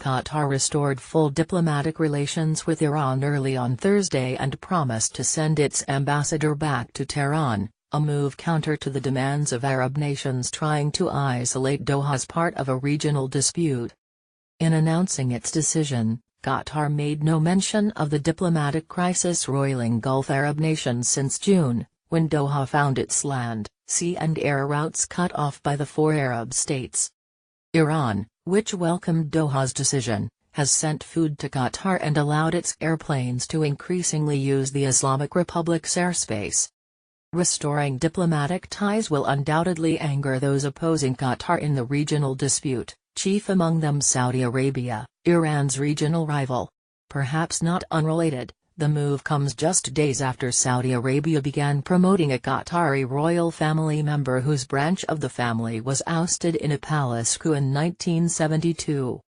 Qatar restored full diplomatic relations with Iran early on Thursday and promised to send its ambassador back to Tehran, a move counter to the demands of Arab nations trying to isolate Doha as part of a regional dispute. In announcing its decision, Qatar made no mention of the diplomatic crisis roiling Gulf Arab nations since June, when Doha found its land, sea and air routes cut off by the four Arab states. Iran, which welcomed Doha's decision, has sent food to Qatar and allowed its airplanes to increasingly use the Islamic Republic's airspace. Restoring diplomatic ties will undoubtedly anger those opposing Qatar in the regional dispute, chief among them Saudi Arabia, Iran's regional rival. Perhaps not unrelated, the move comes just days after Saudi Arabia began promoting a Qatari royal family member whose branch of the family was ousted in a palace coup in 1972.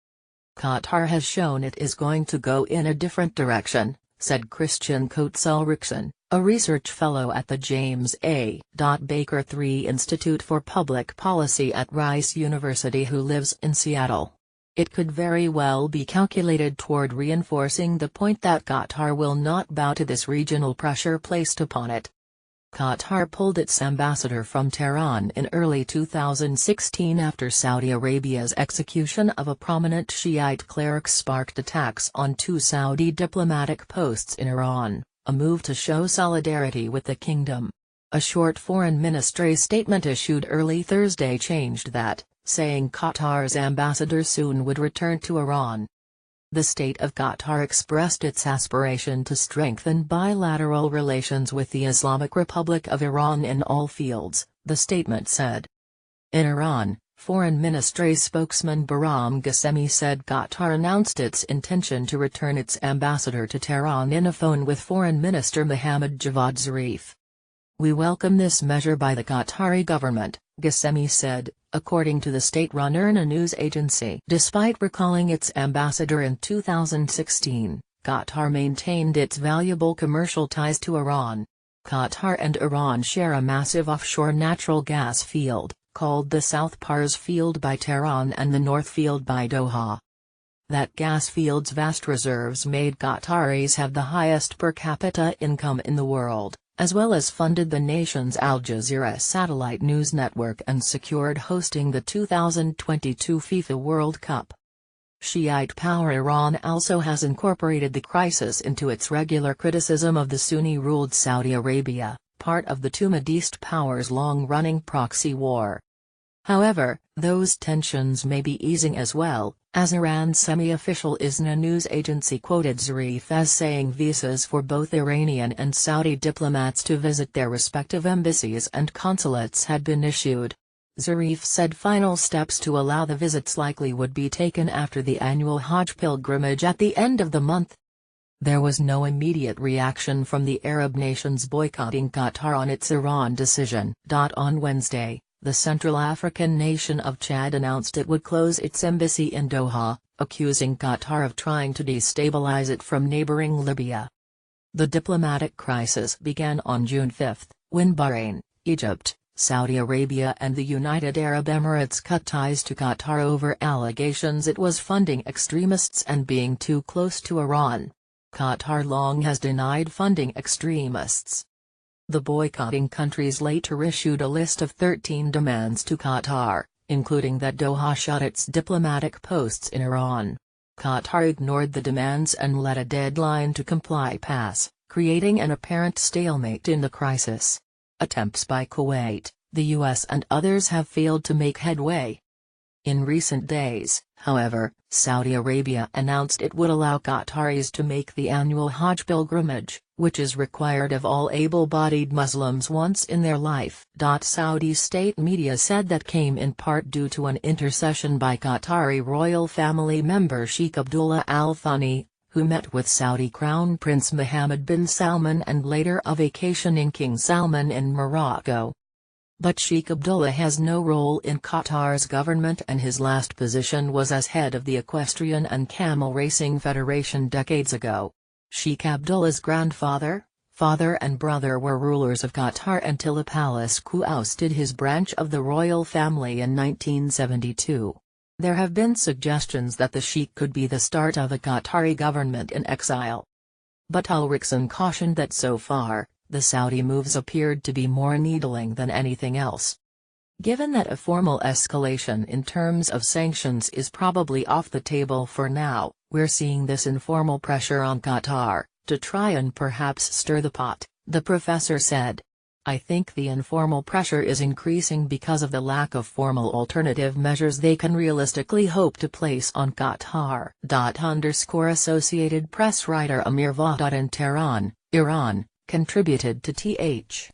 Qatar has shown it is going to go in a different direction, said Christian Coates-Ulrichsen, a research fellow at the James A. Baker III Institute for Public Policy at Rice University who lives in Seattle. It could very well be calculated toward reinforcing the point that Qatar will not bow to this regional pressure placed upon it. Qatar pulled its ambassador from Tehran in early 2016 after Saudi Arabia's execution of a prominent Shiite cleric sparked attacks on two Saudi diplomatic posts in Iran, a move to show solidarity with the kingdom. A short foreign ministry statement issued early Thursday changed that, saying Qatar's ambassador soon would return to Iran. The state of Qatar expressed its aspiration to strengthen bilateral relations with the Islamic Republic of Iran in all fields, the statement said. In Iran, Foreign Ministry spokesman Bahram Ghasemi said Qatar announced its intention to return its ambassador to Tehran in a phone with Foreign Minister Mohammad Javad Zarif. "We welcome this measure by the Qatari government," Ghasemi said, according to the state-run IRNA news agency. Despite recalling its ambassador in 2016, Qatar maintained its valuable commercial ties to Iran. Qatar and Iran share a massive offshore natural gas field, called the South Pars Field by Tehran and the North Field by Doha. That gas field's vast reserves made Qataris have the highest per capita income in the world, as well as funded the nation's Al Jazeera satellite news network and secured hosting the 2022 FIFA World Cup. Shiite power Iran also has incorporated the crisis into its regular criticism of the Sunni-ruled Saudi Arabia, part of the two Middle East powers' long-running proxy war. However, those tensions may be easing as well, as Iran's semi-official ISNA news agency quoted Zarif as saying visas for both Iranian and Saudi diplomats to visit their respective embassies and consulates had been issued. Zarif said final steps to allow the visits likely would be taken after the annual Hajj pilgrimage at the end of the month. There was no immediate reaction from the Arab nations boycotting Qatar on its Iran decision. On Wednesday, the Central African nation of Chad announced it would close its embassy in Doha, accusing Qatar of trying to destabilize it from neighboring Libya. The diplomatic crisis began on June 5, when Bahrain, Egypt, Saudi Arabia and the United Arab Emirates cut ties to Qatar over allegations it was funding extremists and being too close to Iran. Qatar long has denied funding extremists. The boycotting countries later issued a list of 13 demands to Qatar, including that Doha shut its diplomatic posts in Iran. Qatar ignored the demands and let a deadline to comply pass, creating an apparent stalemate in the crisis. Attempts by Kuwait, the US and others have failed to make headway. In recent days, however, Saudi Arabia announced it would allow Qataris to make the annual Hajj pilgrimage, which is required of all able-bodied Muslims once in their life. Saudi state media said that came in part due to an intercession by Qatari royal family member Sheikh Abdullah Al Thani, who met with Saudi Crown Prince Mohammed bin Salman and later a vacationing King Salman in Morocco. But Sheikh Abdullah has no role in Qatar's government and his last position was as head of the Equestrian and Camel Racing Federation decades ago. Sheikh Abdullah's grandfather, father and brother were rulers of Qatar until a palace coup ousted his branch of the royal family in 1972. There have been suggestions that the sheikh could be the start of a Qatari government in exile. But Ulrichsen cautioned that so far, the Saudi moves appeared to be more needling than anything else. Given that a formal escalation in terms of sanctions is probably off the table for now, we're seeing this informal pressure on Qatar, to try and perhaps stir the pot, the professor said. I think the informal pressure is increasing because of the lack of formal alternative measures they can realistically hope to place on Qatar. Associated Press writer Amir Vahdat in Tehran, Iran, contributed to Th.